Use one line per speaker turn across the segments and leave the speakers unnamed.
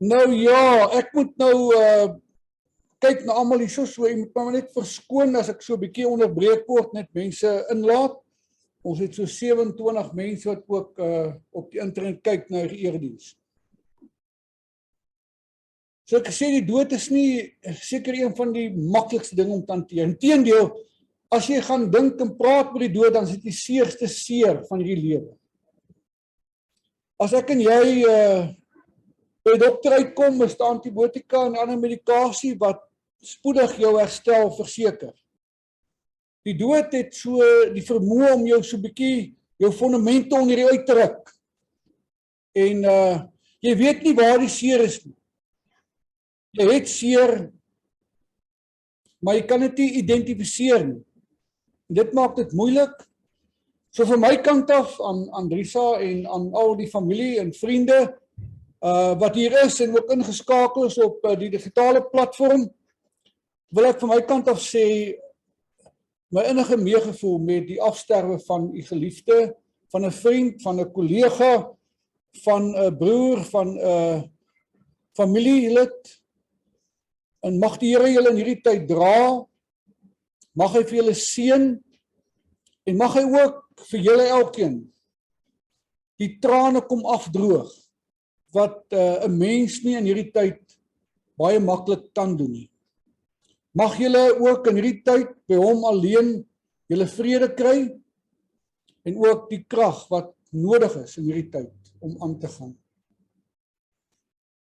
Nou ja, ek moet nou kyk na almal hier so, jy moet maar net verskoon as ek so 'n bietjie onderbreek word, net mense inlaat. Ons het so 27 mense wat ook op die internet kyk na die erediens. So ek sê die dood is nie seker een van die maklikste dinge om te hanteer. Inteendeel, as jy gaan dink en praat met die dood, dan is dit die seerste seer van hierdie lewe. As ek en jy by die dokter uitkom, is daar antibiotika en ander medikasie wat spoedig jou herstel verseker. Die dood het so die vermoë om jou so 'n bietjie jou fondamente onder die uit te ruk. En jy weet nie waar die seer is nie. Jy het seer, maar jy kan dit nie identifiseer nie. En dit maak dit moeilik. So van my kant af aan Andrisa en aan al die familie en vriende wat hier is en ook ingeskakel is op die digitale platform, wil ek van my kant af sê, my innige meegevoel met die afsterwe van u geliefde, van 'n vriend, van 'n kollega, van 'n broer, van 'n familielid. En mag die Here julle in hierdie tyd dra, mag hy vir julle seën, en mag hy ook vir julle elkeen die trane kom afdroog, wat 'n mens nie in hierdie tyd baie maklik kan doen nie. Mag julle ook in hierdie tyd by hom alleen julle vrede kry, en ook die krag wat nodig is in hierdie tyd om aan te gaan.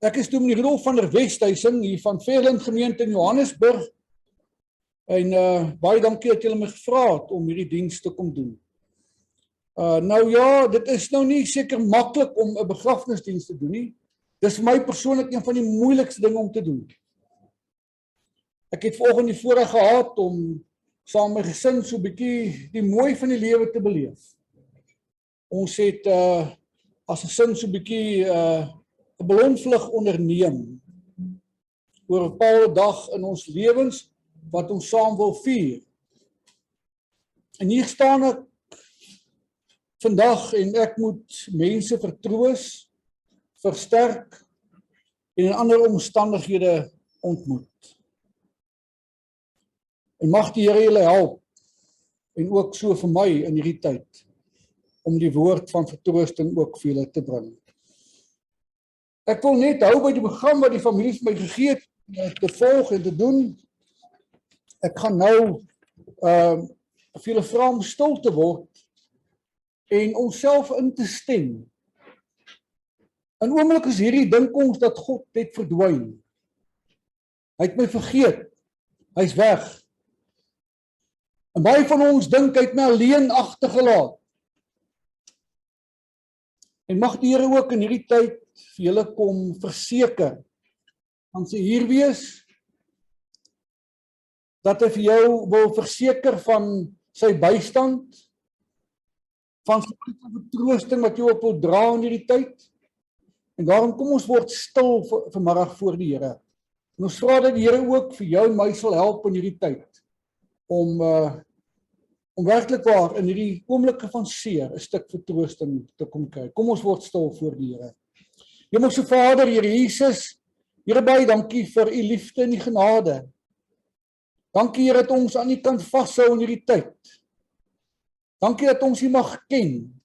Ek is dominee Rudolf van der Westhuizen hier van Ferreira gemeente in Johannesburg, en baie dankie dat julle my gevra het om hierdie diens te kom doen. Nou ja, dit is nou nie seker maklik om 'n begrafnisdiens te doen nie. Dis vir my persoonlik een van die moeilikste dinge om te doen. Ek het vanoggend die voorreg gehad om saam met my gesin so 'n bietjie die mooi van die lewe te beleef. Ons het as gesin so 'n bietjie 'n ballonvlug onderneem oor 'n bepaalde dag in ons lewens wat ons saam wil vier. En hier staan ek vandag en ek moet mense vertroos, versterk en in ander omstandighede ontmoet. En mag die Here julle help, en ook so vir my in hierdie tyd, om die woord van vertroosting ook vir julle te bring. Ek wil net hou by die program wat die familie vir my gegee het, te volg en te doen. Ek gaan nou vir julle vra om stil te word en onsself in te stem. In oomblik is hierdie dink ons dat God het verdwyn. Hy het my vergeet. Hy's weg. En baie van ons dink hy het my alleen agtergelaat. En mag die Here ook in hierdie tyd vir julle kom verseker, gaan sy hier wees, dat hy vir jou wil verseker van sy bystand, van sy vertroosting wat jy ook wil dra in hierdie tyd. En daarom kom ons word stil vanmiddag voor die Here. En ons vra dat die Here ook vir jou en my sal help in hierdie tyd, om werklik waar in hierdie oomblikke van seer 'n stuk vertroosting te kom kry. Kom ons word stil voor die Here. Hemelse Vader, Here Jesus, Here baie dankie vir u liefde en u genade. Dankie Here dat ons aan u kan vashou in hierdie tyd. Dankie dat ons u mag ken.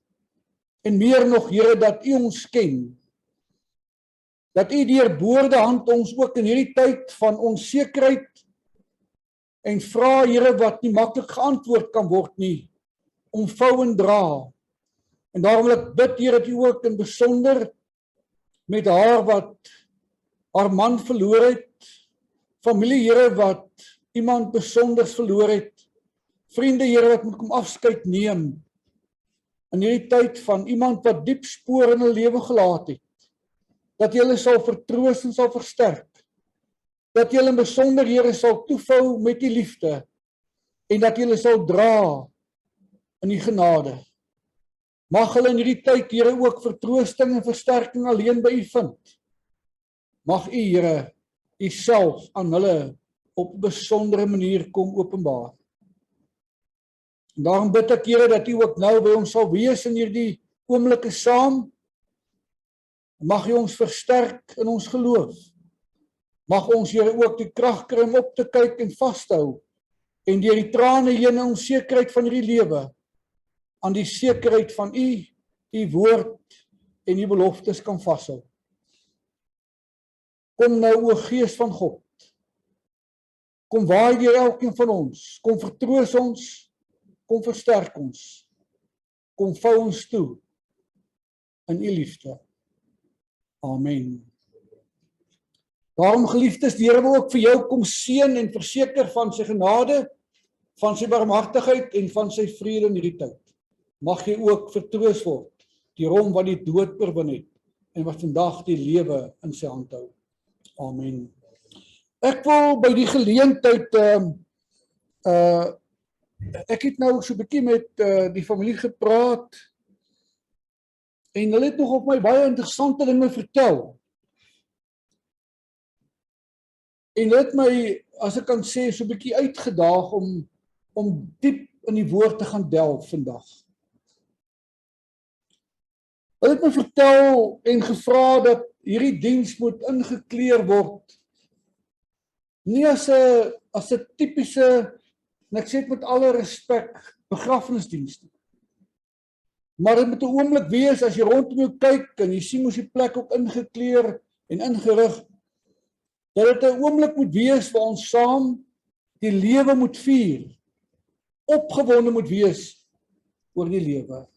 En meer nog Here dat u ons ken. Dat u deur boorde hand ons ook in hierdie tyd van onsekerheid en vra Here wat nie maklik geantwoord kan word nie, omvou en dra. En daarom wil ek bid Here dat u ook in besonder met haar wat haar man verloor het, familie Here wat iemand besonders verloor het, vriende Here wat moet kom afskeid neem, in hierdie tyd van iemand wat diep spoor in hulle lewe gelaat het, dat jy hulle sal vertroos en sal versterk, dat jy hulle in besonder Here sal toevou met die liefde, en dat jy hulle sal dra in die genade. Mag hulle in hierdie tyd Here ook vertroosting en versterking alleen by u vind. Mag u Here u self aan hulle op 'n besondere manier kom openbaar. En daarom bid ek Here dat u ook nou by ons sal wees in hierdie oomblikke saam. Mag U ons versterk in ons geloof. Mag ons, Here, ook die krag kry om op te kyk en vashou en deur die trane heen in onsekerheid van hierdie lewe aan die sekerheid van U, U woord en U beloftes kan vashou. Kom nou, o Gees van God. Kom waai deur elkeen van ons. Kom vertroos ons. Kom versterk ons. Kom vou ons toe in U liefde. Amen. Daarom, geliefdes, die Here wil ook vir jou kom seën en verseker van sy genade, van sy barmhartigheid en van sy vrede in hierdie tyd. Mag jy ook vertroos word deur hom wat die dood oorwin het en wat vandag die lewe in sy hand hou. Amen. Ek wil by die geleentheid ek het nou so 'n bietjie met die familie gepraat en hulle het nog op my baie interessante dinge vertel. En hulle het my, as ek kan sê, so 'n bietjie uitgedaag om diep in die woord te gaan delf vandag. Hulle het my vertel en gevra dat hierdie diens moet ingekleer word. Nie as 'n tipiese, en ek sê dit met alle respek, begrafnisdiens nie. Maar dit moet 'n oomblik wees as jy rondom jou kyk en jy sien mos die plek ook ingekleer en ingerig, dat dit 'n oomblik moet wees waar ons saam die lewe moet vier, opgewonde moet wees oor die lewe.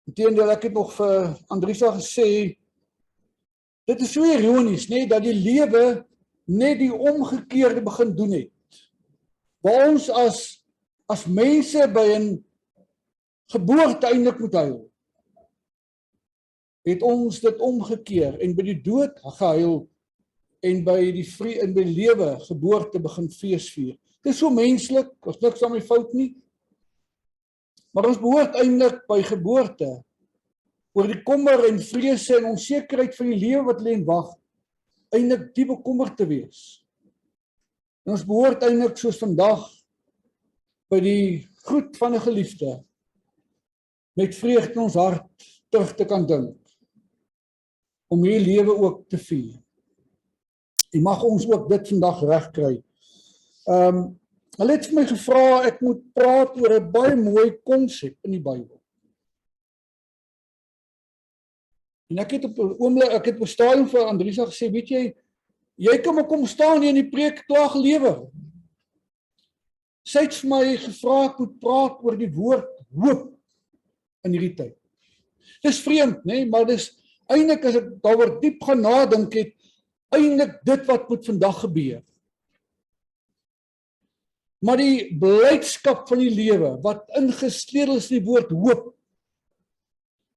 Inteendeel, ek het nog vir Andrisa gesê, dit is so ironies, nee, dat die lewe net die omgekeerde begin doen het. Waar ons as mense by 'n geboorte eintlik moet huil, het ons dit omgekeer en by die dood gehuil en by die lewe, geboorte begin feesvier. Dit is so menslik, ons niks aan my fout nie. Maar ons behoort eintlik by geboorte oor die kommer en vrese en onsekerheid van die lewe wat lê en wag, eintlik diep bekommerd te wees. En ons behoort eintlik soos vandag by die groet van 'n geliefde met vreugde in ons hart terug te kan dink om hierdie lewe ook te vier. En mag ons ook dit vandag regkry. Hulle het vir my gevra ek moet praat oor 'n baie mooi konsep in die Bybel. En ek het op 'n oomblik, ek het op 'n stadium vir Andrisa gesê, weet jy kan maar kom staan hier in die preek klaar gelewer. Sy het vir my gevra ek moet praat oor die woord hoop in hierdie tyd. Dis vreemd, nee, maar dis eintlik as ek daaroor diep gaan nadink het, eintlik dit wat moet vandag gebeur. Maar die blydskap van die lewe wat ingesleutel is in die woord hoop,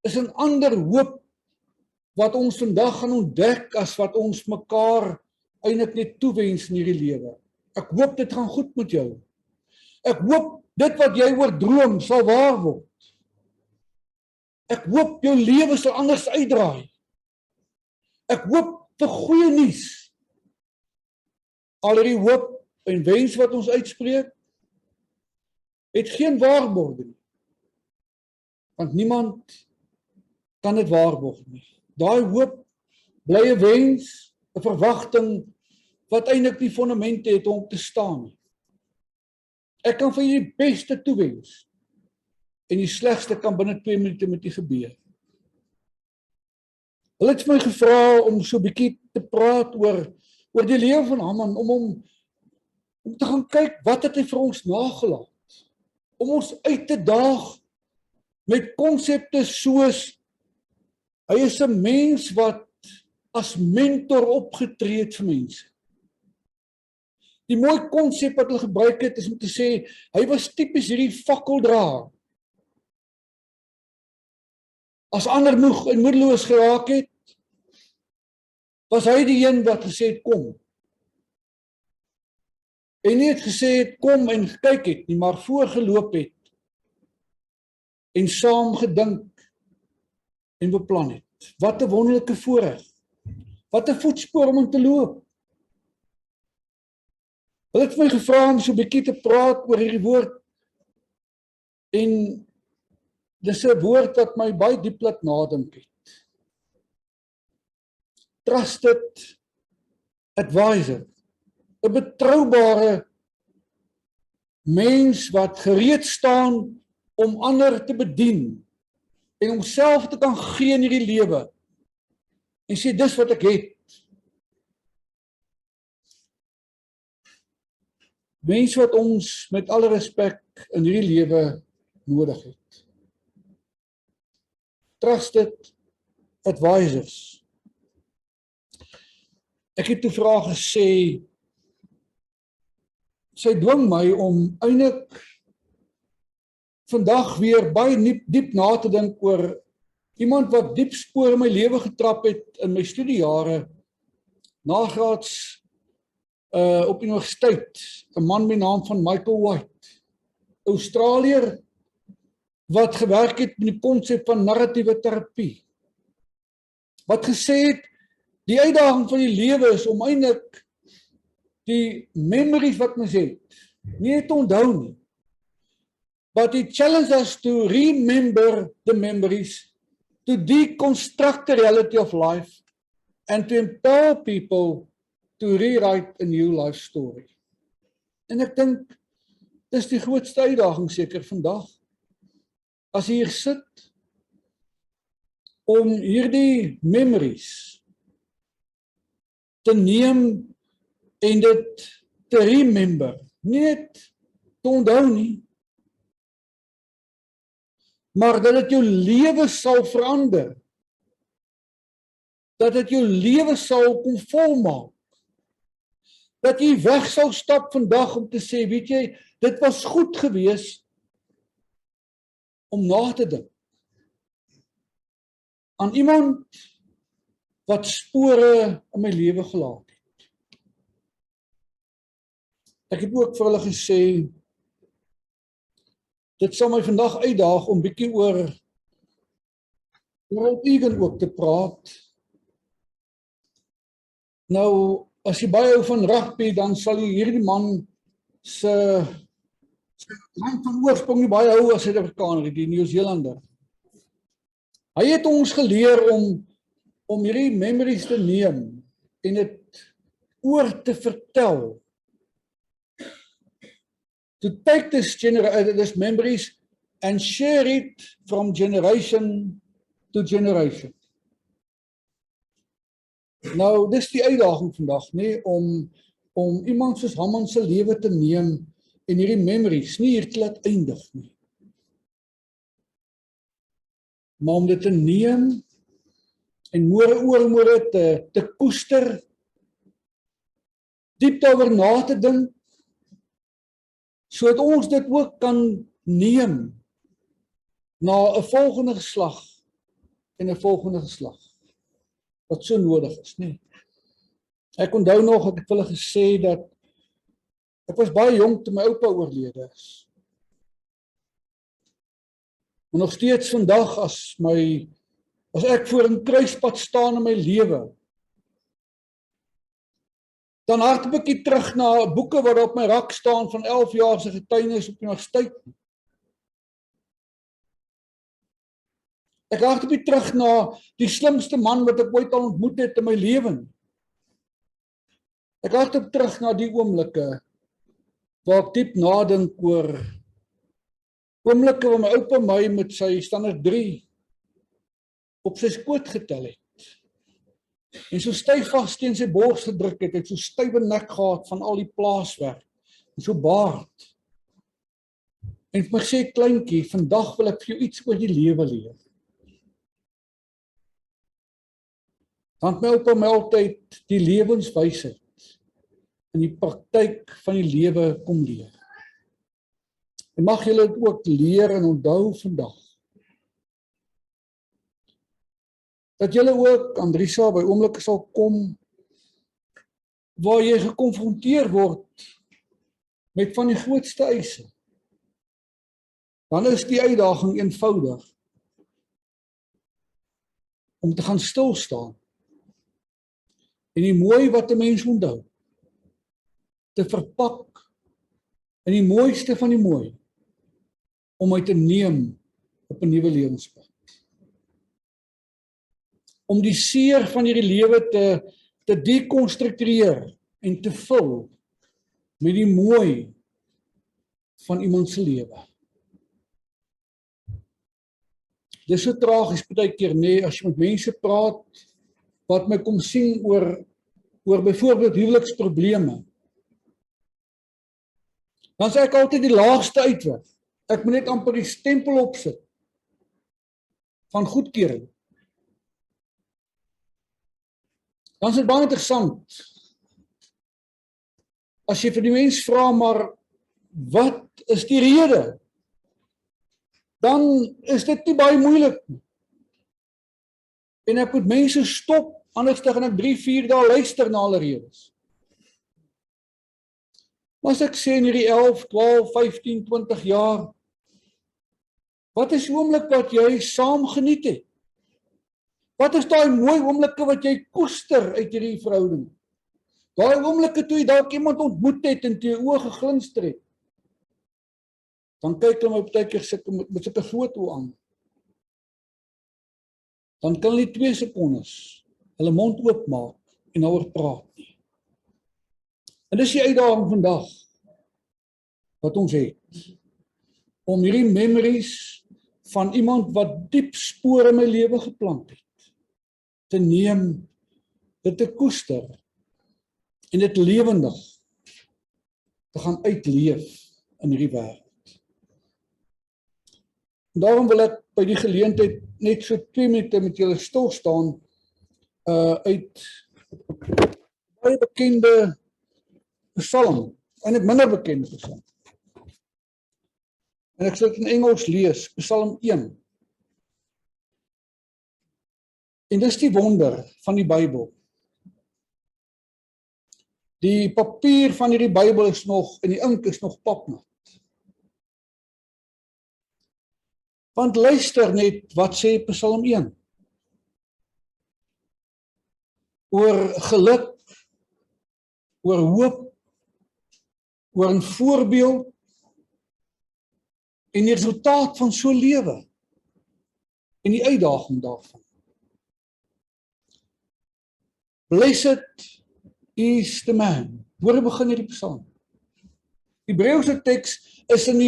is 'n ander hoop wat ons vandag gaan ontdek as wat ons mekaar eintlik net toewens in hierdie lewe. Ek hoop dit gaan goed met jou. Ek hoop dit wat jy oor droom sal waar word. Ek hoop jou lewe sal anders uitdraai. Ek hoop vir goeie nuus. Al die hoop en wens wat ons uitspreek, het geen waarborge nie. Want niemand kan dit waarborg nie. Daai hoop bly 'n wens, 'n verwagting wat eintlik die fondamente het om te staan nie. Ek kan vir jou die beste toewens en die slegste kan binne 2 minute met u gebeur. Hulle het my gevra om so 'n bietjie te praat oor die lewe van Hamman, om te gaan kyk wat het hy vir ons nagelaat. Om ons uit te daag met konsepte soos hy is 'n mens wat as mentor opgetree het vir mense. Die mooi konsep wat hulle gebruik het is om te sê hy was tipies hierdie fakkeldraer. As ander moeg en moedeloos geraak het, was hy die een wat gesê het kom. En nie het gesê het kom en kyk het nie, maar voorgeloop het en saam gedink en beplan het. Wat 'n wonderlike voorreg. Wat 'n voetspoor om te loop. Hulle het my gevra om so 'n bietjie te praat oor hierdie woord en dis 'n woord wat my baie diep laat nadink het. trusted advisor, 'n betroubare mens wat gereed staan om ander te bedien en homself te kan gee in hierdie lewe en sê dis wat ek het. Mense wat ons met alle respek in hierdie lewe nodig het. Trusted advisors. Ek het toe vir haar gesê, sy dwing my om eintlik vandag weer baie diep na te dink oor iemand wat diep spore in my lewe getrap het in my studiejare, nagraads op universiteit, 'n man met die naam van Michael White, Australiër, wat gewerk het met die konsep van narratiewe terapie, wat gesê het, die uitdaging van die lewe is om eintlik die memories wat mens het, nie te onthou nie, but it challenges us to remember the memories, to deconstruct the reality of life, and to empower people to rewrite a new life story. En ek dink, dis die grootste uitdaging seker vandag, as jy hier sit, om hierdie memories te neem en dit te remember, nie net te onthou nie, maar dat dit jou lewe sal verander, dat dit jou lewe sal kom volmaak, dat jy weg sal stap vandag om te sê, weet jy, dit was goed gewees om na te dink aan iemand wat spore in my lewe gelaat het. Ek het ook vir hulle gesê, dit sal my vandag uitdaag om bietjie oor Ronald Reagan ook te praat. Nou, as jy baie hou van rugby, dan sal jy hierdie man se land van oorsprong nie baie hou as Suid-Afrikaner, die Nieu-Zeelander. Hy het ons geleer om hierdie memories te neem en dit oor te vertel. To take this memories and share it from generation to generation. Nou, dis die uitdaging vandag, nie, om iemand soos Hamman se lewe te neem en hierdie memories nie hier te laat eindig nie. Maar om dit te neem en môre te koester, diep daaroor na te dink, sodat ons dit ook kan neem na 'n volgende geslag en 'n volgende geslag, wat so nodig is, nie? Ek onthou nog, ek het hulle gesê dat ek was baie jonk toe my oupa oorlede is. En nog steeds vandag as ek voor 'n kruispunt staan in my lewe, dan hardloop ek terug na boeke wat op my rak staan van 11 jaar se getuienis op universiteit. Ek hardloop terug na die slimste man wat ek ooit al ontmoet het in my lewe. Ek hardloop terug na die oomblikke waar ek diep nadink oor oomblikke waar my oupa my met sy standaard 3 op sy skoot getel het. En so styf vas teen sy bors gedruk het, so stywe nek gehad van al die plaaswerk, en so baard. En vir my sê, kleintjie, vandag wil ek vir jou iets oor die lewe leer. Want my oupa my altyd die lewenswysheid in die praktyk van die lewe kom leer. En mag julle dit ook leer en onthou vandag. Dat julle ook, Andrisa, by oomblikke sal kom, waar jy gekonfronteer word met van die grootste eise. Dan is die uitdaging eenvoudig om te gaan stil staan en die mooi wat 'n mens onthou te verpak in die mooiste van die mooi om uit te neem op 'n nuwe lewenspad. om die seer van hierdie lewe te dekonstrueer en te vul met die mooi van iemand se lewe. Dis so tragies baie keer, nee, as jy met mense praat wat my kom sien oor byvoorbeeld huweliksprobleme. Dan sê ek altyd die laagste uitweg. Ek moet net amper die stempel opsit van goedkeuring. Dan is dit baie interessant. As jy vir die mens vra, maar wat is die rede? Dan is dit nie baie moeilik nie. En ek moet mense stop, anders gaan ek 3-4 dae luister na hulle redes. Maar as ek sê in hierdie 11, 12, 15, 20 jaar, wat is die oomblik wat jy saam geniet het? Wat is daai mooi oomblikke wat jy koester uit hierdie verhouding? Daai oomblikke toe jy dalk iemand ontmoet het en toe jou oë geglinster het. Dan kyk hulle my partykeer met sulke groot oë aan. Dan kan hulle 2 sekondes hulle mond oopmaak en daaroor praat nie. En dis die uitdaging vandag wat ons het, om hierdie memories van iemand wat diep spore in my lewe geplant het, te neem, dit te koester en dit lewendig te gaan uitleef in hierdie wêreld. Daarom wil ek by die geleentheid net so 2 minute met julle stil staan uit baie bekende psalm, en 'n minder bekende psalm. En ek sal dit in Engels lees, Psalm 1. En dis die wonder van die Bybel. Die papier van hierdie Bybel is nog, en die ink is nog papnat. Want luister net wat sê Psalm 1. Oor geluk, oor hoop, oor 'n voorbeeld, en die resultaat van so lewe, en die uitdaging daarvan. Blessed is the man. Waar begin hierdie psalm? Die Hebreëse teks is in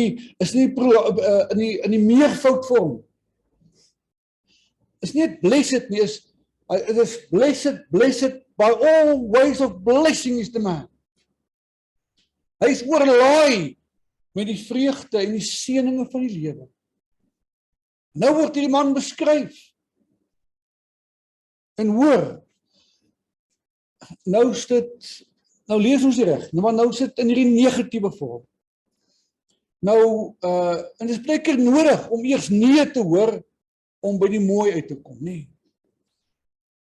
die meervoudvorm. Is nie blessed nie, it is blessed by all ways of blessing is the man. Hy is oorlaai met die vreugde en die seëninge van die lewe. Nou word hierdie man beskryf. En hoor, nou lees ons die reg, maar nou sit in hierdie negatiewe vorm. Nou, en dit is baie keer nodig om eers nee te hoor, om by die mooi uit te kom, nie.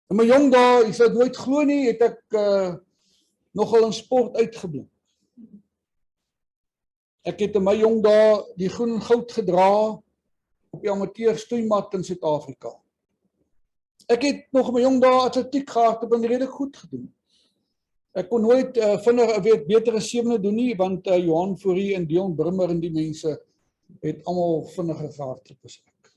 In my jong dae, ek sou nooit glo nie, het ek nogal in sport uitgeblink. Ek het in my jong dae die groen en goud gedra op die amateur stoeimat in Suid-Afrika. Ek het nog in my jong dae atletiek gehad, ek het redelik goed gedoen. Ek kon nooit beter as 7de doen nie, want Johan Fourie en Dion Brummer en die mense het almal vinniger gehardloop as ek.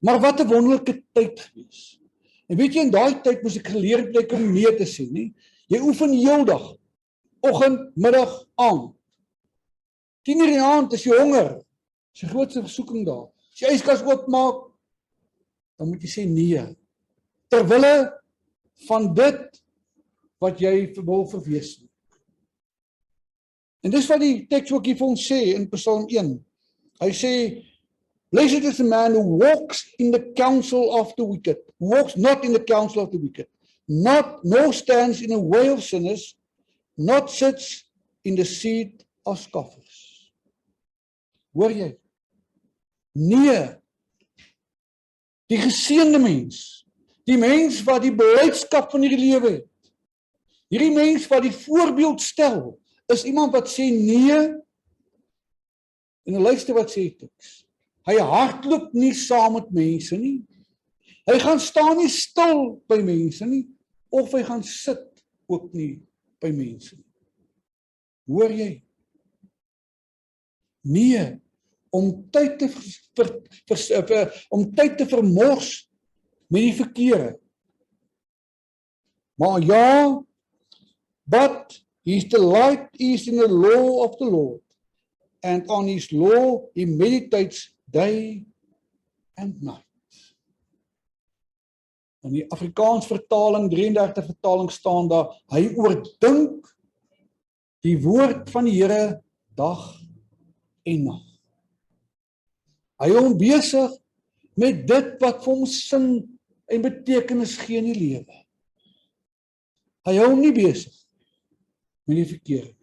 Maar wat 'n wonderlike tyd gewees. En weet jy, in daai tyd moes ek geleer het om nee te sê, nie? Jy oefen heeldag, oggend, middag, aand. 10 uur in die aand is jy honger, is die grootste versoeking daar. As jy yskas oopmaak, dan moet jy sê nee. Terwille van dit wat jy wil verwesenlik. En dis wat die teks ook hier vir ons sê in Psalm 1. Hy sê, blessed is the man who walks in the counsel of the wicked, walks not in the counsel of the wicked, nor stands in the way of sinners, not sits in the seat of scoffers. Hoor jy? Nee. Die geseënde mens, die mens wat die blydskap van hierdie lewe het, hierdie mens wat die voorbeeld stel, is iemand wat sê nee, en luister wat sê teks. Hy hardloop nie saam met mense nie. Hy gaan staan nie stil by mense nie, of hy gaan sit ook nie by mense nie. Hoor jy? Nee, om tyd te vermors met die verkeerde. Maar ja, but his delight is in the law of the Lord, and on his law he meditates day and night. In die Afrikaans vertaling, 33 vertaling staan daar, hy oordink die woord van die Here dag en nag. Hy hou hom besig met dit wat vir hom sin en betekenis gee in die lewe. Hy hou hom nie besig met die verkeerde.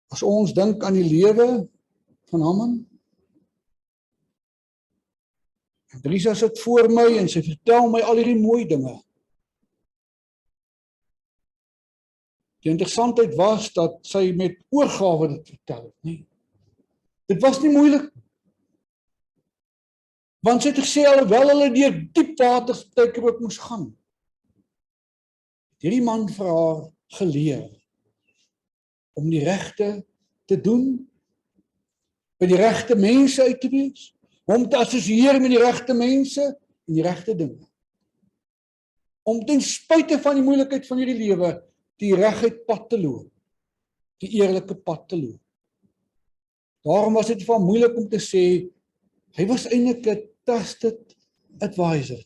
As ons dink aan die lewe van Hamman, Teresa sit voor my en sy vertel my al hierdie mooi dinge. Die interessantheid was dat sy met oorgawe dit vertel het, nie? Dit was nie moeilik. Want sy het gesê, alhoewel hulle deur diep waters baie keer ook moes gaan, het hierdie man vir haar geleer om die regte te doen, by die regte mense uit te wees, om te assosieer met die regte mense en die regte dinge. Om ten spyte van die moeilikheid van hierdie lewe, die reguit pad te loop, die eerlike pad te loop. Daarom was dit van moeilik om te sê, hy was eintlik 'n trusted advisor.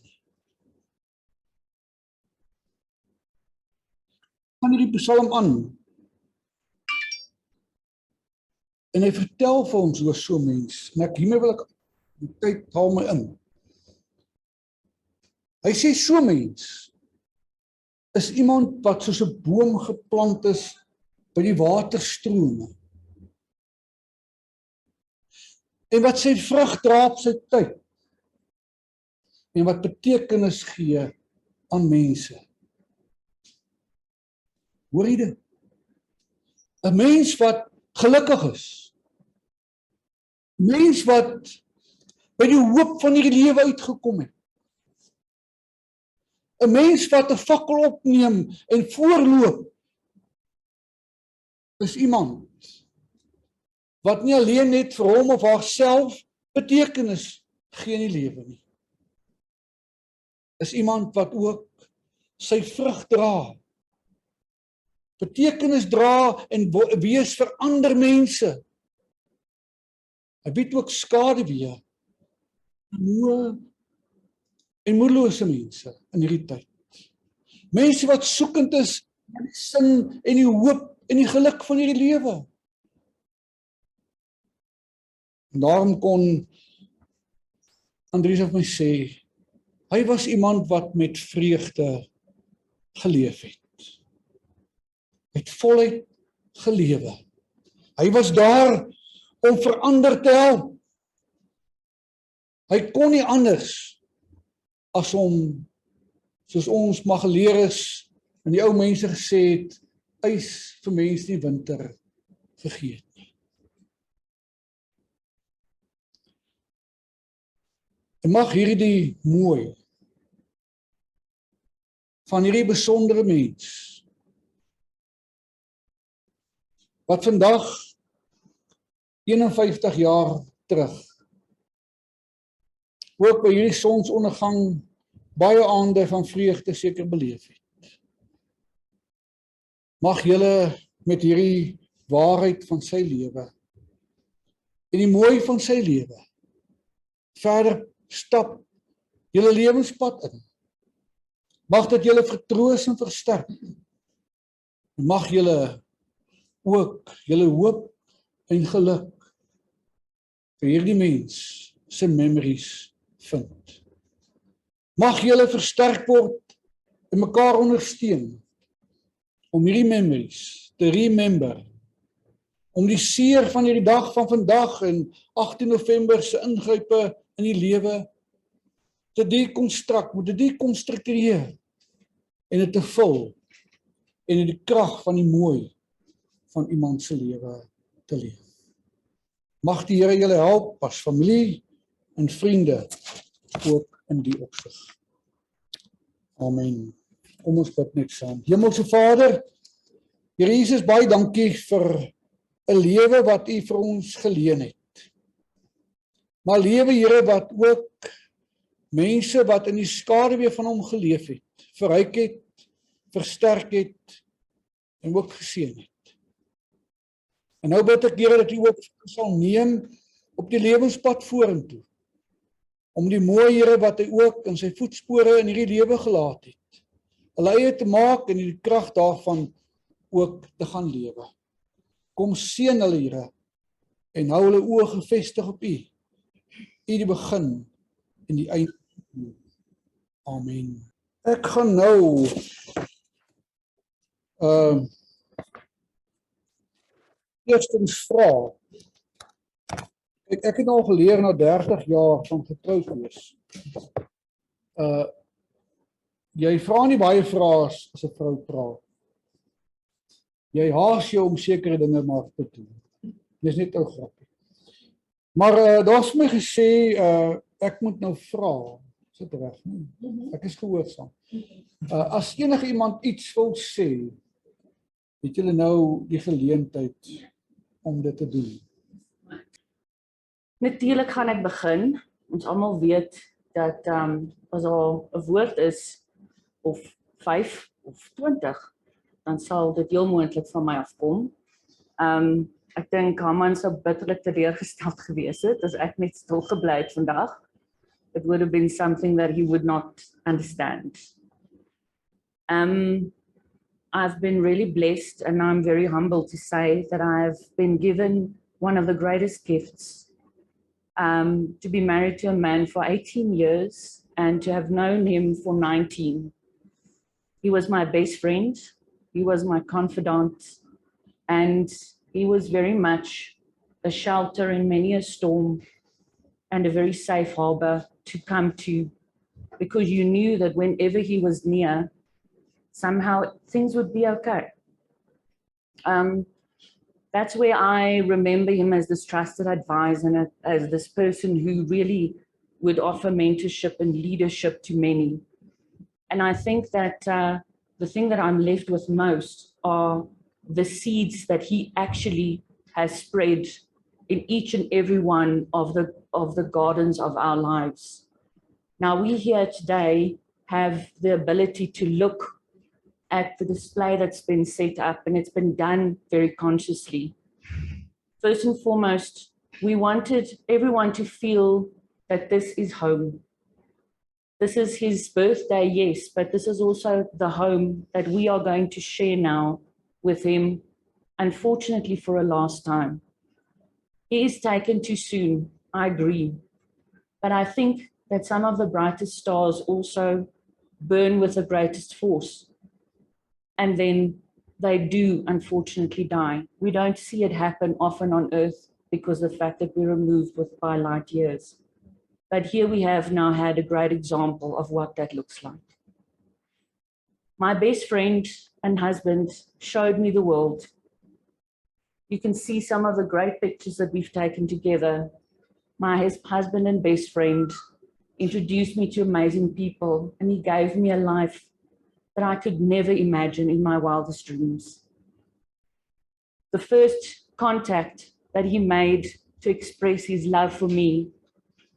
Van hierdie psalm aan, en hy vertel vir ons oor so 'n mens, en hiermee wil ek die tyd haal my in. Hy sê so 'n mens is iemand wat soos 'n boom geplant is by die waterstrome, en wat sy vrug dra op sy tyd, en wat betekenis gee aan mense. Hoor jy dit? 'n mens wat gelukkig is, 'n mens wat by die hoop van hierdie lewe uitgekom het, 'n mens wat 'n fakkel opneem en voorloop, is iemand wat nie alleen net vir hom of haarself betekenis gee in die lewe nie. Is iemand wat ook sy vrug dra, betekenis dra en wees vir ander mense. Hy bied ook skaduwee en moedelose mense in hierdie tyd. Mense wat soekend is na die sin en die hoop en die geluk van hierdie lewe. En daarom kon Andries of my sê, hy was iemand wat met vreugde geleef het. Met volheid gelewe. Hy was daar om verander te help. Hy kon nie anders as om, soos ons maar geleer is, en die ou mense gesê het, ys vir mense die winter vergeet nie. En mag hierdie mooi van hierdie besondere mens, wat vandag 51 jaar terug, ook by hierdie sonsondergang, baie aande van vreugde seker beleef het. Mag julle met hierdie waarheid van sy lewe, en die mooi van sy lewe, verder stap julle lewenspad in. Mag dit julle vertroos en versterk. Mag julle ook julle hoop en geluk vir hierdie mens se memories vind. Mag julle versterk word en mekaar ondersteun om hierdie memories te remember, om die seer van hierdie dag van vandag en 18 November se ingrype in die lewe te dekonstrueer en dit te vul en in die krag van die mooi van iemand se lewe te leef. Mag die Here julle help as familie en vriende ook in die opsig. Amen. Kom ons bid net saam. Hemelse Vader, Here Jesus, baie dankie vir 'n lewe wat U vir ons geleen het. Maar lewe, Here, wat ook mense wat in die skaduwee van hom geleef het, verryk het, versterk het en ook geseën het. En nou bid ek, Here, dat U ook sal neem op die lewenspad vorentoe, om die mooi, Here, wat hy ook in sy voetspore in hierdie lewe gelaat het, 'n eie te maak en die krag daarvan ook te gaan lewe. Kom seën hulle, Here, en hou hulle oë gefestig op U, U die begin en die einde. Amen. Ek gaan nou eerstens vra. Ek het al geleer na 30 jaar van getroud wees. Jy vra nie baie vrae as 'n vrou praat. Jy haas jou om sekere dinge maar te doen. Dis net 'n grapie. Maar daar's my gesê, ek moet nou vra. Is dit reg? Ek is gehoorsaam. As enige iemand iets wil sê, het julle nou die geleentheid om dit te doen.
Natuurlijk gaan ek begin. Ons almal weet dat as al 'n woord is, of 5 of 20, dan sal dit heel moontlik van my afkom. Ek dink Hamman sou bitterlik teleurgesteld gewees het as ek net stil gebly het vandag. It would have been something that he would not understand. I've been really blessed, and I'm very humbled to say that I've been given one of the greatest gifts, to be married to a man for 18 years and to have known him for 19. He was my best friend, he was my confidant, and he was very much a shelter in many a storm and a very safe harbor to come to, because you knew that whenever he was near, somehow things would be okay. That's where I remember him as this trusted advisor and as this person who really would offer mentorship and leadership to many. And I think that the thing that I'm left with most are the seeds that he actually has spread in each and every one of the gardens of our lives. Now, we here today have the ability to look at the display that's been set up, and it's been done very consciously. First and foremost, we wanted everyone to feel that this is home. This is his birthday, yes, but this is also the home that we are going to share now with him, unfortunately for a last time. He is taken too soon, I agree. But I think that some of the brightest stars also burn with the greatest force. And then they do, unfortunately, die. We don't see it happen often on Earth because of the fact that we're removed by light years. But here we have now had a great example of what that looks like. My best friend and husband showed me the world. You can see some of the great pictures that we've taken together. My husband and best friend introduced me to amazing people, and he gave me a life that I could never imagine in my wildest dreams. The first contact that he made to express his love for me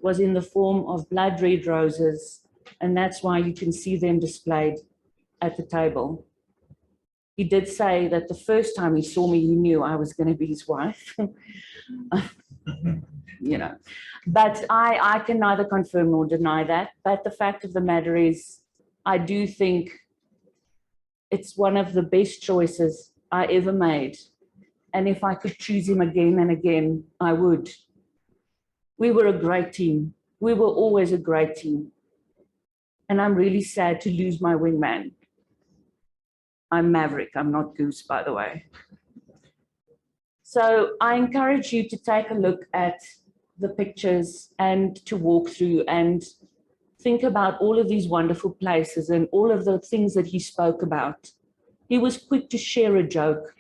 was in the form of blood red roses, and that's why you can see them displayed at the table. He did say that the first time he saw me, he knew I was going to be his wife. You know, but I can neither confirm nor deny that. But the fact of the matter is, I do think it's one of the best choices I ever made. And if I could choose him again and again, I would. We were a great team. We were always a great team. And I'm really sad to lose my wingman. I'm Maverick, I'm not Goose, by the way. So I encourage you to take a look at the pictures and to walk through and think about all of these wonderful places and all of the things that he spoke about. He was quick to share a joke.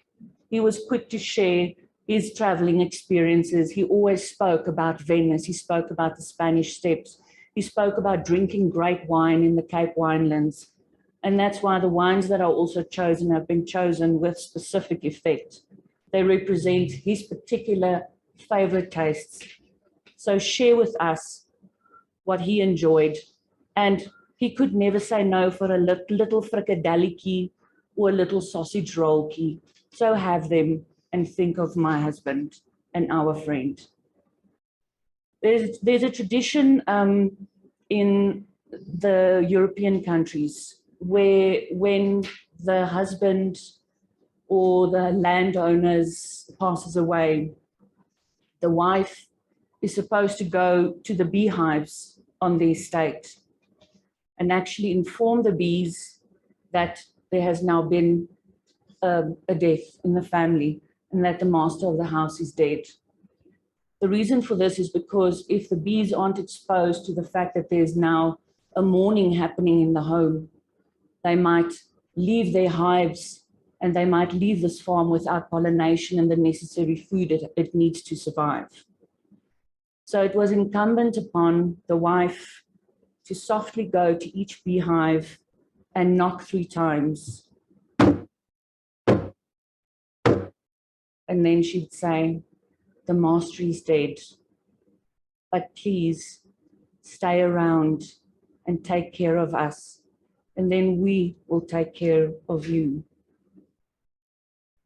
He was quick to share his traveling experiences. He always spoke about Venice. He spoke about the Spanish Steps. He spoke about drinking great wine in the Cape Winelands. And that's why the wines that are also chosen have been chosen with specific effect. They represent his particular favorite tastes. So share with us what he enjoyed. And he could never say no for a little frikadellikie or a little sausage rollkie. So have them and think of my husband and our friend. There's a tradition in the European countries where when the husband or the landowners passes away, the wife is supposed to go to the beehives on the estate and actually inform the bees that there has now been a death in the family and that the master of the house is dead. The reason for this is because if the bees aren't exposed to the fact that there's now a mourning happening in the home, they might leave their hives and they might leave this farm without pollination and the necessary food it needs to survive. So it was incumbent upon the wife to softly go to each beehive and knock 3 times. And then she'd say, the master is dead, but please stay around and take care of us, and then we will take care of you.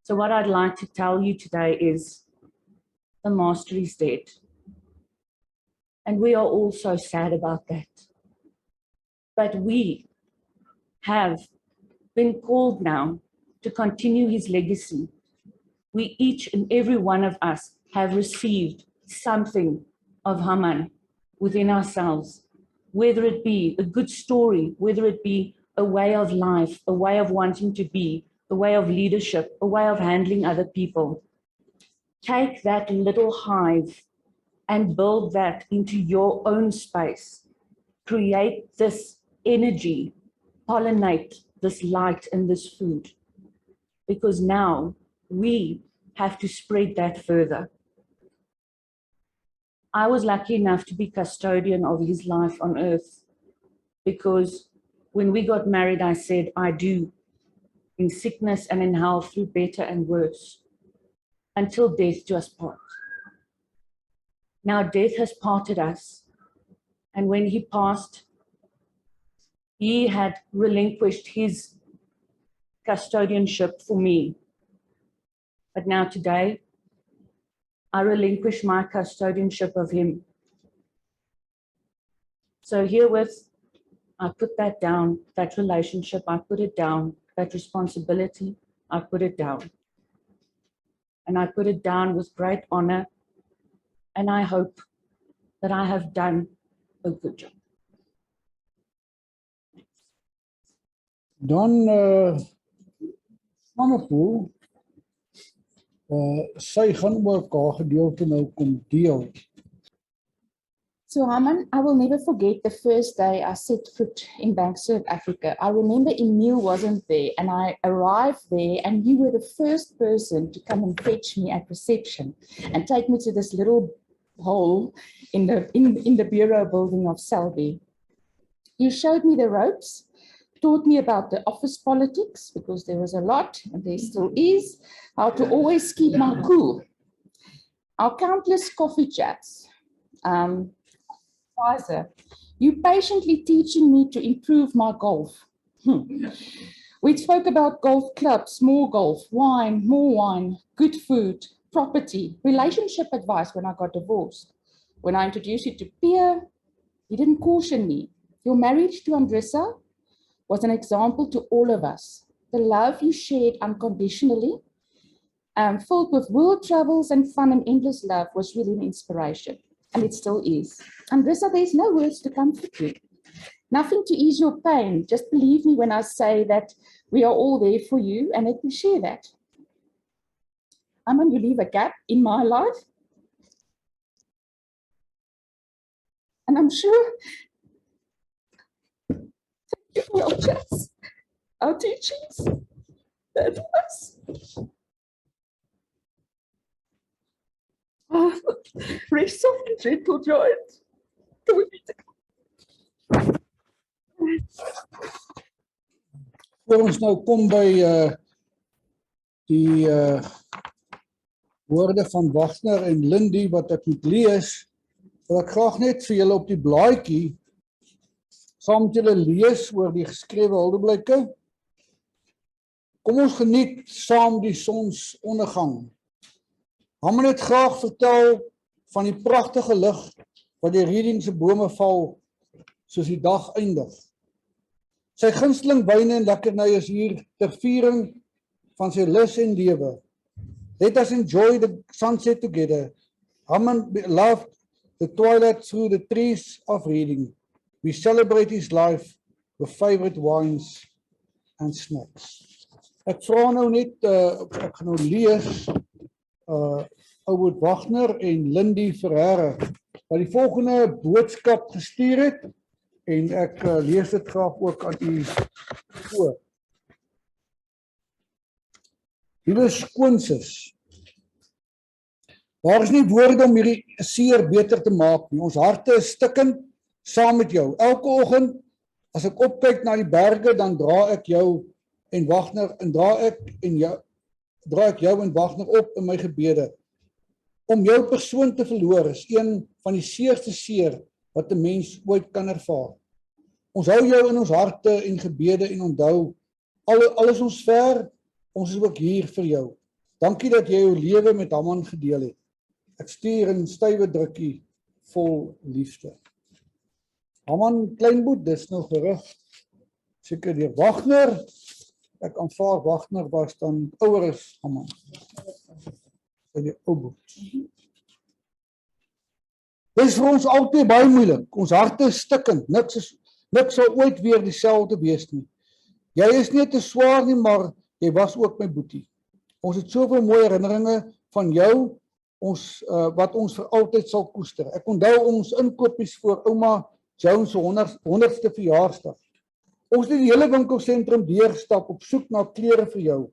So what I'd like to tell you today is the master is dead. And we are all so sad about that. But we have been called now to continue his legacy. We each and every one of us have received something of Hamman within ourselves, whether it be a good story, whether it be a way of life, a way of wanting to be, a way of leadership, a way of handling other people. Take that little hive and build that into your own space. Create this energy, pollinate this light and this food, because now we have to spread that further. I was lucky enough to be custodian of his life on earth, because when we got married, I said, I do, in sickness and in health, through better and worse, until death do us part. Now death has parted us, and when he passed, he had relinquished his custodianship for me. But now today, I relinquish my custodianship of him. So herewith, I put that down, that relationship, I put it down, that responsibility, I put it down. And I put it down with great honor, and I hope that I have done a good job.
Dan Swanepoel, sy gaan ook haar gedeelte nou kom deel.
So Hamman, I will never forget the first day I set foot in Bank South Africa. I remember Emile wasn't there, and I arrived there, and you were the first person to come and fetch me at reception and take me to this little hole in the bureau building of Selby. You showed me the ropes, taught me about the office politics, because there was a lot, and there still is, how to always keep my cool. Our countless coffee chats. You patiently teaching me to improve my golf. We spoke about golf clubs, more golf, wine, more wine, good food, property, relationship advice when I got divorced. When I introduced you to Pierre, he didn't caution me. Your marriage to Andressa was an example to all of us. The love you shared unconditionally, filled with world travels and fun and endless love, was really an inspiration. And it still is. Andressa, there's no words to comfort you. Nothing to ease your pain. Just believe me when I say that we are all there for you, and let me share that. Hamman, you leave a gap in my life. And I'm sure our chats, our teachings, the advice. Rest soft and gentle, giant. Can we be together?
Voor ons nou kom by die woorde van Wagner en Lindy wat ek moet lees, wil ek graag net vir julle op die blaadjie saam met julle lees oor die geskrewe huldeblyke. Kom ons geniet saam die sonsondergang. Hamman het graag vertel van die pragtige lig wat die reading se bome val soos die dag eindig. Sy gunsteling wyne en lekkernye is hier ter viering van sy lus en lewe. Let us enjoy the sunset together. Hamman loved the twilight through the trees of reading. We celebrate his life with favorite wines and snacks. Ek vra nou net, ek gaan nou lees, Ouwoud Wagner en Lindy Ferreira, wat die volgende boodskap gestuur het, en ek lees dit graag ook aan u voor. Liewe skoonsis, daar is nie woorde om hierdie seer beter te maak nie. Ons harte is stikkend saam met jou. Elke oggend as ek opkyk na die berge, dan dra ek jou en Wagner en dra ek jou en Wagner op in my gebede. Om jou persoon te verloor is een van die seerste seer wat 'n mens ooit kan ervaar. Ons hou jou in ons harte en gebede en onthou, al is ons ver, ons is ook hier vir jou. Dankie dat jy jou lewe met Hamman gedeel het. Ek stuur 'n stywe drukkie vol liefde. Hamman Kleinboet, dis nou gerig, seker deur Wagner. Ek aanvaar Wagner was dan ouer as Hamman. Die Ouboet. Dis vir ons altyd baie moeilik. Ons harte is stikkend. Niks sal ooit weer dieselfde wees nie. Jy is nie te swaar nie, maar jy was ook my boetie. Ons het soveel mooi herinneringe van jou, wat ons vir altyd sal koester. Ek onthou ons inkopies voor ouma Jones se 100ste verjaarsdag. Ons het die hele winkelsentrum deurstap op soek na klere vir jou.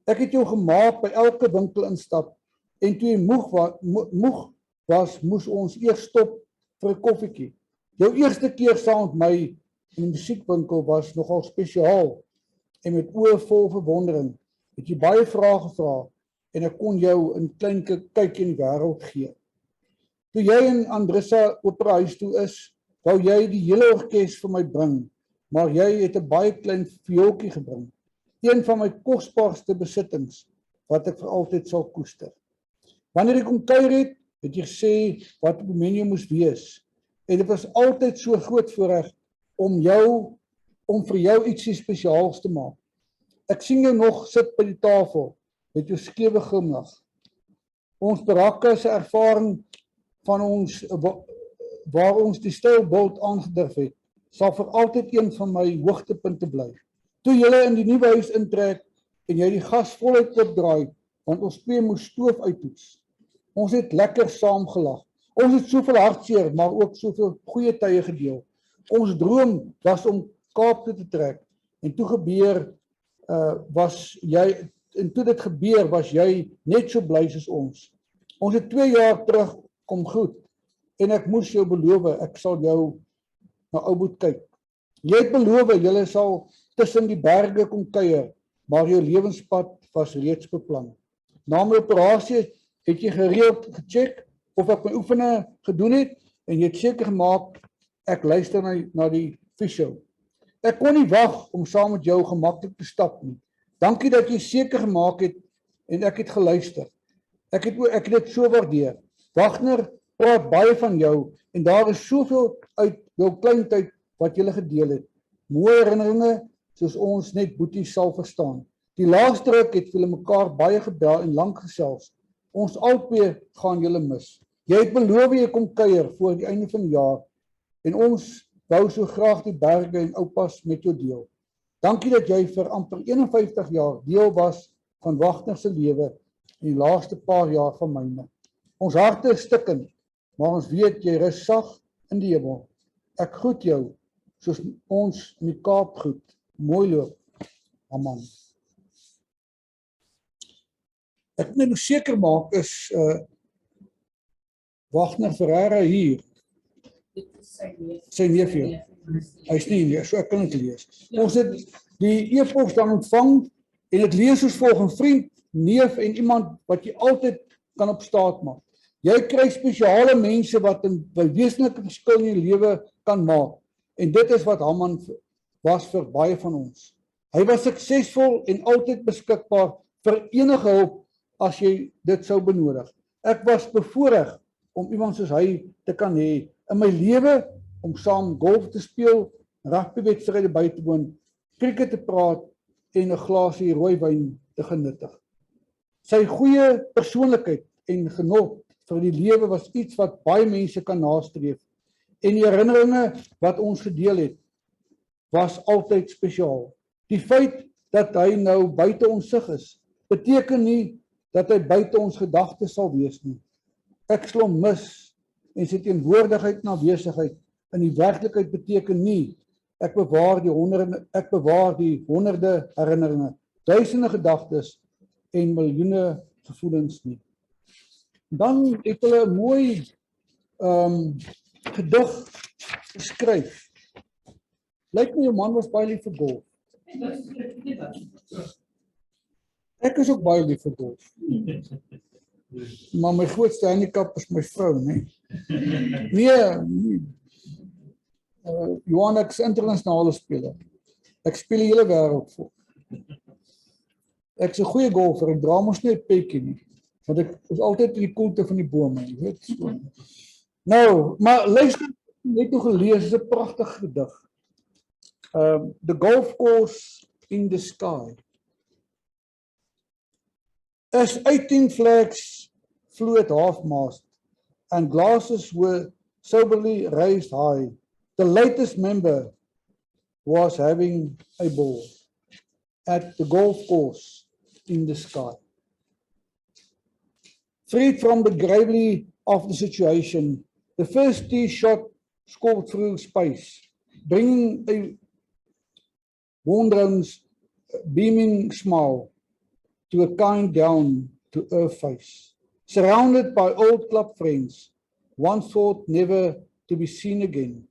Ek het jou gemaak by elke winkel instap, en toe jy moeg was, moes ons eers stop vir 'n koffietjie. Jou eerste keer saam met my in die musiekwinkel was nogal spesiaal, en met oë vol verwondering het jy baie vrae gevra, en ek kon jou 'n klein kyk in die wêreld gee. Toe jy in Andressa operahuis toe is, wou jy die hele orkes vir my bring, maar jy het 'n baie klein viooltjie gebring, een van my kosbaarste besittings, wat ek vir altyd sal koester. Wanneer ek kom kuier het jy gesê wat op die menu moes wees, en dit was altyd so groot voorreg om vir jou ietsie spesiaals te maak. Ek sien jou nog sit by die tafel, met jou skewe glimlag. Ons barakke se ervaring van ons, waar ons die stylbult aangedurf het, sal vir altyd een van my hoogtepunte bly. Toe julle in die nuwe huis intrek, en jy die gas voluit opdraai, want ons twee moes stoof uittoets. Ons het lekker saam gelag. Ons het soveel hartseer, maar ook soveel goeie tye gedeel. Ons droom was om Kaap toe te trek, en toe dit gebeur, was jy net so bly soos ons. Ons het 2 jaar terug kom goed, en ek moes jou beloof, ek sal jou na Ouboet kyk. Jy het beloof, julle sal tussen die berge kom kuier, maar jou lewenspad was reeds beplan. Na my operasie het jy gereeld gecheck of ek my oefeninge gedoen het, en jy het seker gemaak, ek luister na die fisio. Ek kon nie wag om saam met jou gemaklik te stap nie. Dankie dat jy seker gemaak het, en ek het geluister. Ek het dit so waardeer. Wagner praat baie van jou, en daar is soveel uit jou kleintyd wat julle gedeel het. Mooi herinneringe, soos ons net boeties sal verstaan. Die laaste ruk het julle mekaar baie gebel en lank gesels. Ons albei gaan julle mis. Jy het beloof jy kom kuier voor die einde van die jaar, en ons wou so graag die berge en oupas met jou deel. Dankie dat jy vir amper 51 jaar deel was van Wagner se lewe, en die laaste paar jaar van myne. Ons harte is stikkend, maar ons weet jy rus sag in die hemel. Ek groet jou, soos ons in die Kaap groet. Mooi loop, Hamman. Ek moet nou seker maak is Wagner Ferreira hier. Sy neefie. Hy is nie hier, so ek kan dit lees. Ons het die e-pos dan ontvang, en dit lees soos volg: 'n vriend, neef en iemand wat jy altyd kan op staat maak. Jy kry spesiale mense wat 'n wesenlike verskil in jou lewe kan maak. En dit is wat Hamman was vir baie van ons. Hy was suksesvol en altyd beskikbaar vir enige hulp as jy dit sou benodig. Ek was bevoorreg om iemand soos hy te kan hê in my lewe, om saam golf te speel, rugbywedstryde by te woon, krieket te praat en 'n glasie rooiwyn te genuttig. Sy goeie persoonlikheid en genot vir die lewe was iets wat baie mense kan nastreef. En die herinneringe wat ons gedeel het, was altyd spesiaal. Die feit dat hy nou buite ons sig is, beteken nie dat hy buite ons gedagtes sal wees nie. Ek sal hom mis en sy teenwoordigheid en afwesigheid in die werklikheid beteken nie ek bewaar die honderde herinneringe, duisende gedagtes en miljoene gevoelens nie. Dan het hulle 'n mooi gedig geskryf. Lyk my jou man was baie lief vir golf. Ek is ook baie lief vir golf. Maar my grootste handicap is my vrou, nee. Nee. Johan, ek is internasionale speler. Ek speel die hele wêreld voor. Ek is 'n goeie golfer, ek dra mos nie 'n pekkie nie. Want ek is altyd in die koelte van die bome, jy weet. So. Nou, maar luister, net nog gelees, is 'n pragtige gedig. The golf course in the sky. As 18 flags flew at half-mast and glasses were soberly raised high, the latest member was having a ball at the golf course in the sky. Freed from the gravity of the situation, the first tee shot scored through space, bringing a Wondron's beaming smile to a kind down to earth face. Surrounded by old club friends, one thought never to be seen again.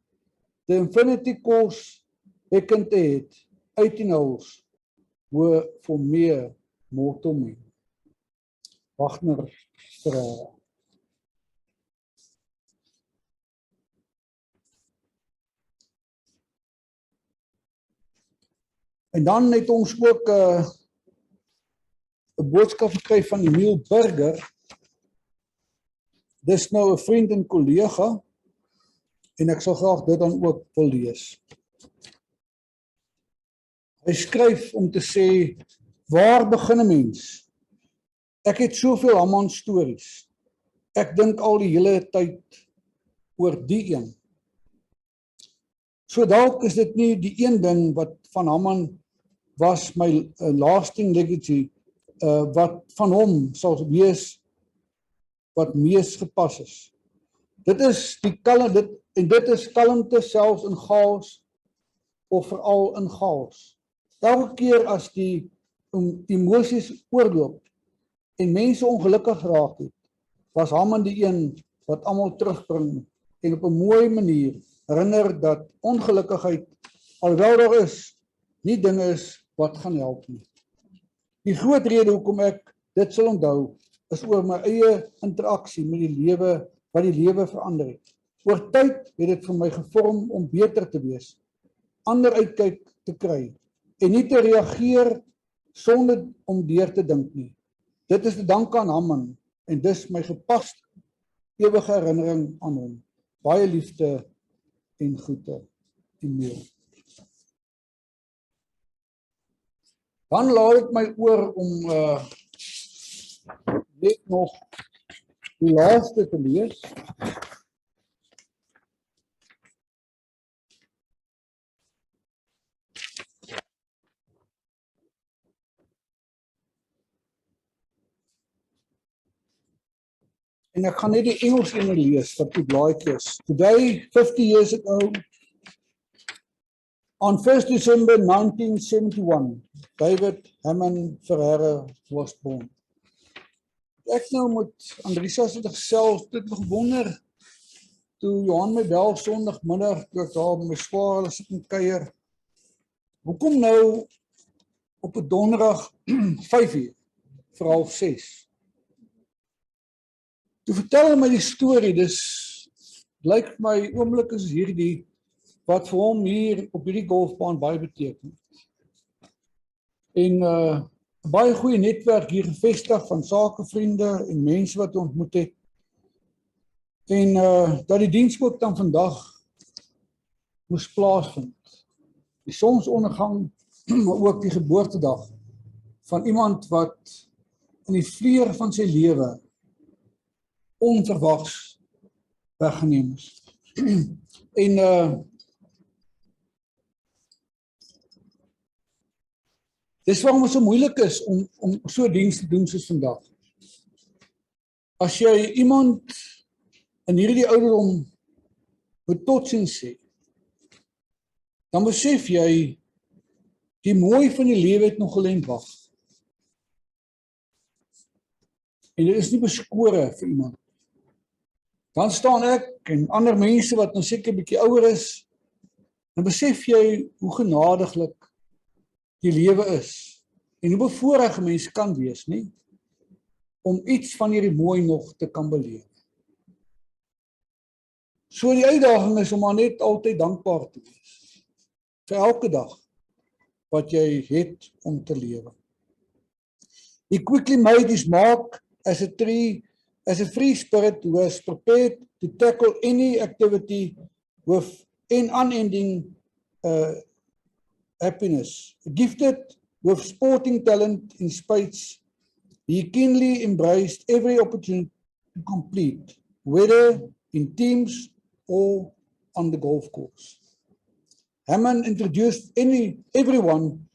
The infinity course beckoned ahead. 18 holes were for mere mortal men. Wagner Ferreira. En dan het ons ook 'n boodskap gekry van Emil Burger. Dis nou 'n vriend en kollega en ek sal graag dit dan ook wil lees. Hy skryf om te sê, waar begin 'n mens? Ek het soveel Hamman stories. Ek dink al die hele tyd oor die een. So dalk is dit nie die een ding wat van Hamman was my lasting legacy, wat van hom sal wees wat mees gepas is. Dit is dit is kalmte selfs in chaos of veral in chaos. Elke keer as die emosies oorloop en mense ongelukkig geraak het, was Hamman die een wat almal terugbring en op 'n mooi manier herinner dat ongelukkigheid, alhoewel daar is, nie dinge is wat gaan help nie. Die groot rede hoekom ek dit sal onthou, is oor my eie interaksie met die lewe, wat die lewe verander het. Oor tyd het dit vir my gevorm om beter te wees, ander uitkyk te kry, en nie te reageer sonder om deur te dink nie. Dit is te danke aan Hamman, en dis my gepaste, ewige herinnering aan hom. Baie liefde en groete, Emil. Dan laat ek my oor om net nog die laaste te lees. En ek gaan net die Engels ene lees wat die blaadjie is. Today, 50 years ago, on 1st December 1971, David Hamman Ferreira was born. Ek nou met Andrisa se gesels, dit nog wonder, toe Johan my bel Sondagmiddag, toe ek daar met my swaar sit en kuier, hoekom nou op 'n donderdag 5 uur, vir 5:30? Toe vertel hy my die storie, lyk vir my oomblik is hierdie, wat vir hom hier op hierdie golfbaan baie beteken. En 'n baie goeie netwerk hier gevestig van sakevriende en mense wat ontmoet het. En dat die diens ook dan vandag moes plaasvind. Die sonsondergang, maar ook die geboortedag van iemand wat in die vleuer van sy lewe onverwags weggeneem is. En dis waarom het so moeilik is om so diens te doen soos vandag. As jy iemand in hierdie ouderdom moet totsiens sê, dan besef jy die mooi van die lewe het nog gelend wag. En dit is nie beskore vir iemand. Dan staan ek en ander mense wat nou seker 'n bietjie ouer is, dan besef jy hoe genadiglik die lewe is. En hoe bevoorreg mense kan wees, nie? Om iets van hierdie mooi nog te kan beleef. So die uitdaging is om maar net altyd dankbaar te wees. Vir elke dag wat jy het om te lewe. He quickly made his mark as a free spirit who was prepared to tackle any activity with an unending happiness. Gifted with sporting talent in spades, he keenly embraced every opportunity to complete, whether in teams or on the golf course. Hamman introduced everyone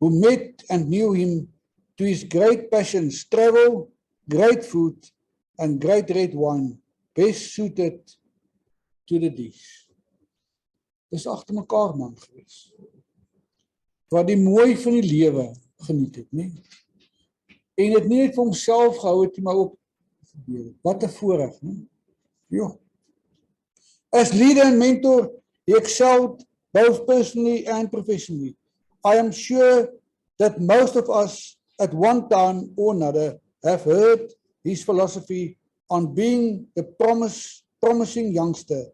who met and knew him to his great passions: travel, great food, and great red wine, best suited to the dish. Dis agter mekaar man gewees. Wat die mooi van die lewe geniet het, nie? En het nie net vir homself gehou het, maar ook wat 'n voorreg, nie? Jo. As leader and mentor, he excelled both personally and professionally. I am sure that most of us at one time or another have heard his philosophy on being the promising youngster.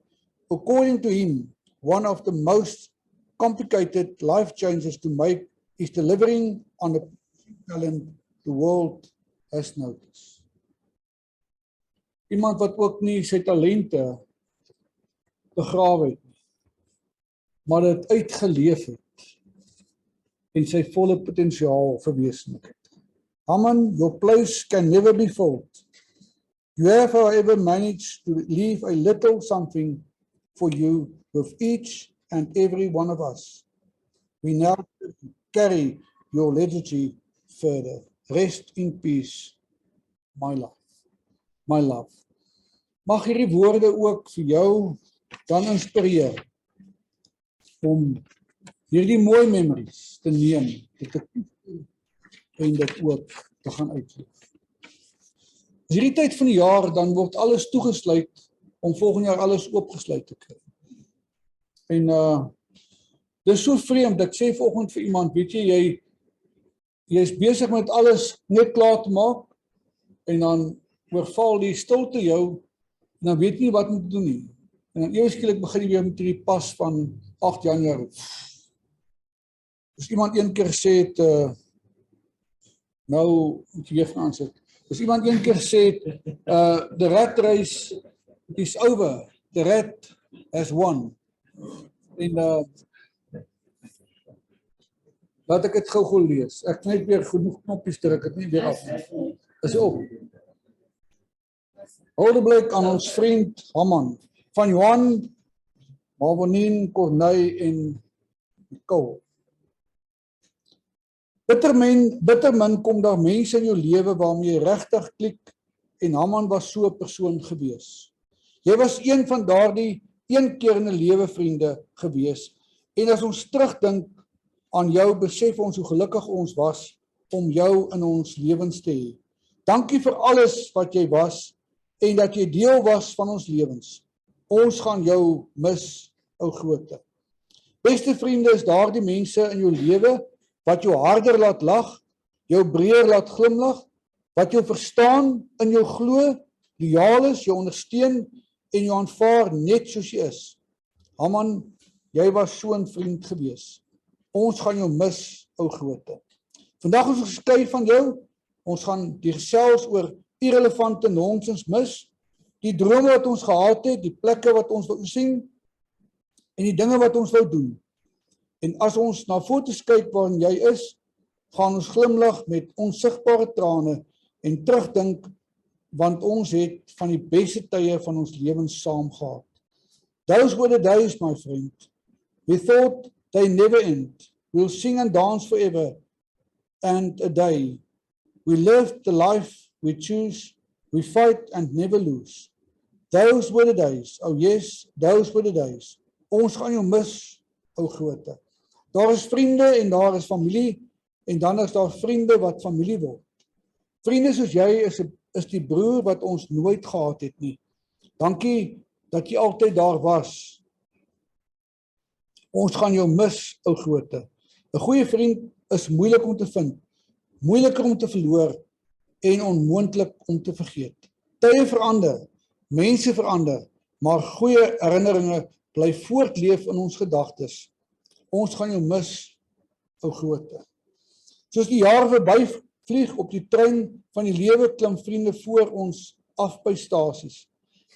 According to him, one of the most complicated life changes to make is delivering on the talent the world has noticed. Iemand wat ook nie sy talente begrawe het, maar dit uitgeleef het en sy volle potensiaal verwesenlik het. Hamman, your place can never be filled. You have, however, managed to leave a little something for you with each and every one of us. We now carry your legacy further. Rest in peace, my love. My love. Mag hierdie woorde ook vir jou dan inspireer om hierdie mooi memories te neem, te en dit ook te gaan uitleef. As hierdie tyd van die jaar, dan word alles toegesluit om volgende jaar alles oopgesluit te kry. En dis so vreemd, ek sê vanoggend vir iemand, weet jy is besig met alles net klaar te maak, en dan oorval die stilte jou, en dan weet nie wat moet doen nie. En dan eeuwskielik begin jy weer met die pas van 8 Januarie. Dus iemand een keer sê het, nou moet jy weer gaan aansit. Dus iemand een keer sê het, the rat race is over, the rat has won. En laat ek het gou lees. Ek net weer genoeg knoppies druk, het nie weer af. Is op. Houdeblik aan ons vriend Hamman, van Johan, Mavonin, Corneille en Nicole. Bitter min kom daar mense in jou lewe waarmee jy regtig klik, en Hamman was so 'n persoon gewees. Jy was een van daardie een keer in 'n lewe vriende gewees, en as ons terugdink aan jou, besef ons hoe gelukkig ons was om jou in ons lewens te hê. Dankie vir alles wat jy was, en dat jy deel was van ons lewens. Ons gaan jou mis, ou groote. Beste vriende is daardie mense in jou lewe wat jou harder laat lag, jou breër laat glimlag, wat jou verstaan, in jou glo, loyaal is, jou ondersteun en jou aanvaar net soos jy is. Hamman, jy was so 'n vriend gewees. Ons gaan jou mis, ou groote. Vandag is ons geskei van jou. Ons gaan die gesels oor irrelevante nonsens mis, die drome wat ons gehad het, die plekke wat ons wil sien, en die dinge wat ons wou doen. En as ons na foto's kyk waarin jy is, gaan ons glimlag met onsigbare trane en terugdink, want ons het van die beste tye van ons lewens saam gehad. Those were the days, my friend. We thought they never end. We'll sing and dance forever and a day. We lived the life we choose. We fight and never lose. Those were the days. Oh yes, those were the days. Ons gaan jou mis, ou groote. Daar is vriende en daar is familie, en dan is daar vriende wat familie word. Vriende soos jy is die broer wat ons nooit gehad het nie. Dankie dat jy altyd daar was. Ons gaan jou mis, ou groote. 'n Goeie vriend is moeilik om te vind, moeiliker om te verloor en onmoontlik om te vergeet. Tye verander, mense verander, maar goeie herinneringe bly voortleef in ons gedagtes. Ons gaan jou mis, ou groote. Soos die jare verbyvlieg op die trein van die lewe, klim vriende voor ons af by stasies.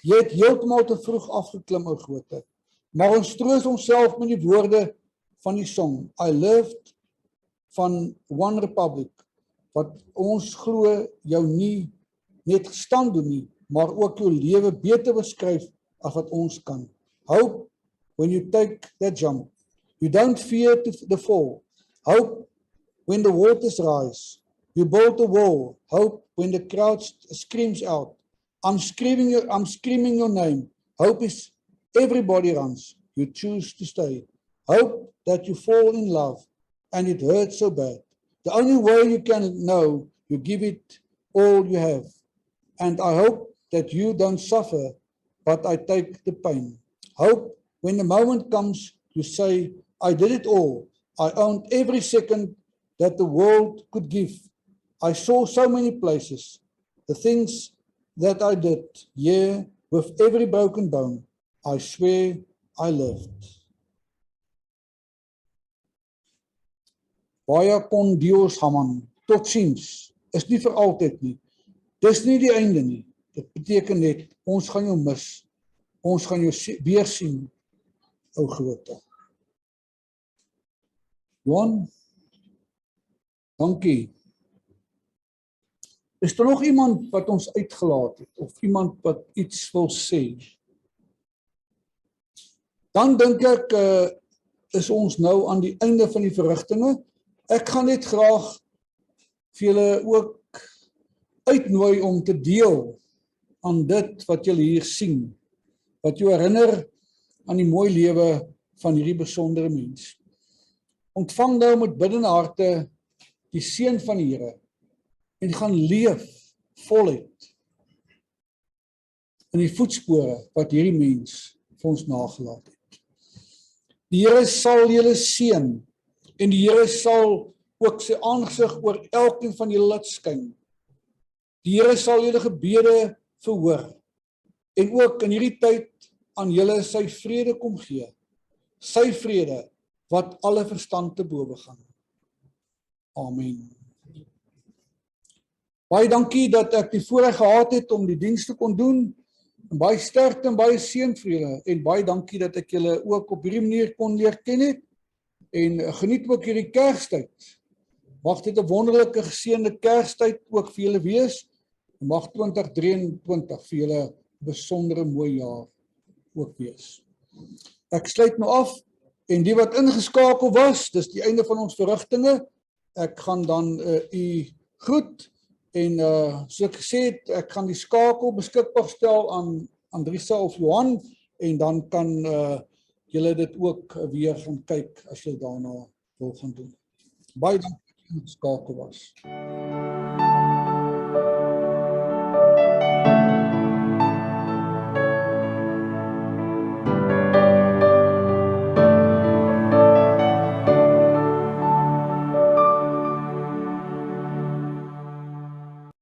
Jy het heeltemal te vroeg afgeklim, ou groote. Maar ons troos onsself met die woorde van die song, I lived van One Republic, wat ons glo jou nie net gestand doen nie, maar ook jou lewe beter beskryf as wat ons kan. Hope when you take that jump. You don't fear the fall. Hope when the waters rise. You build a wall. Hope when the crowd screams out. I'm screaming your name. Hope is everybody runs. You choose to stay. Hope that you fall in love and it hurts so bad. The only way you can know, you give it all you have. And I hope that you don't suffer, but I take the pain. Hope when the moment comes, you say, I did it all. I owned every second that the world could give. I saw so many places. The things that I did, yeah, with every broken bone. I swear I lived. Baie kon Dios Hamman, tot ziens, is nie vir altyd nie. Dis nie die einde nie. Dit beteken net, ons gaan jou mis. Ons gaan jou weer sien, ou groote. Johan, dankie. Is daar nog iemand wat ons uitgelaat het, of iemand wat iets wil sê? Dan dink ek, is ons nou aan die einde van die verrigtinge. Ek gaan net graag vir julle ook uitnooi om te deel aan dit wat julle hier sien, wat jou herinner aan die mooi lewe van hierdie besondere mens. Ontvang nou met biddende harte die seën van die Here en gaan leef voluit in die voetspore wat hierdie mens vir ons nagelaat het. Die Here sal julle seën en die Here sal ook sy aangesig oor elkeen van julle laat skyn. Die Here sal julle gebede verhoor en ook in hierdie tyd aan julle sy vrede kom gee. Sy vrede wat alle verstand te bowe gaan. Amen. Baie dankie dat ek die voorreg gehad het om die diens te kon doen. En baie sterkte en baie seën vir julle. En baie dankie dat ek julle ook op hierdie manier kon leer ken het. En geniet ook hierdie Kerstyd. Mag dit 'n wonderlike geseënde Kerstyd ook vir julle wees. En mag 2023 vir julle 'n besondere mooi jaar ook wees. Ek sluit nou af en die wat ingeskakel was, dis die einde van ons verrigtinge. Ek gaan dan u groet en soos ek gesê het, ek gaan die skakel beskikbaar stel aan Andrisa of Johan en dan kan julle dit ook weer gaan kyk as julle daarna wil gaan doen. Baie dankie dat julle ingeskakel was.